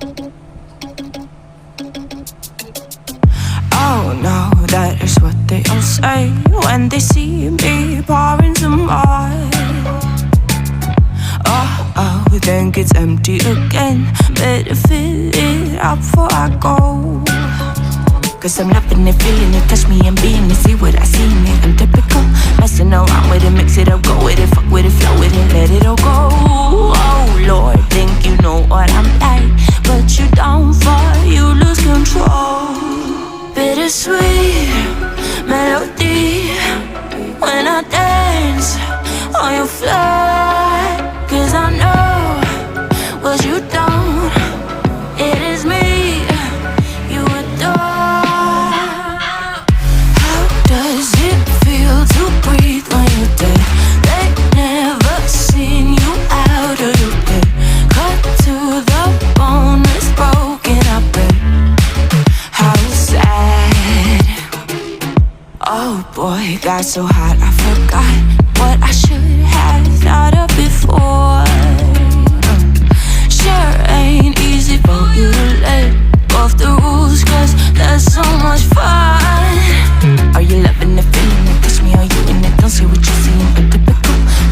Oh no, that is what they all say when they see me pouring some more. Oh, think it's empty again. Better fill it up before I go. Cause I'm loving it, feeling it, touch me and being it. See what I see in it, I'm typical. Messing around with it, mix it up, go with it. Fuck with it, flow with it, let it all go. Oh Lord, think you know what I'm like, but you don't fall, you lose control. Bittersweet melody when I dance on your fly. Cause I know what you don't, it is me you adore. How does it feel to breathe when you're dead? They never seen you out of your bed. Cut to the bone, it's broken, I bet. How sad. Oh boy, got so hot I forgot what I should have thought of before.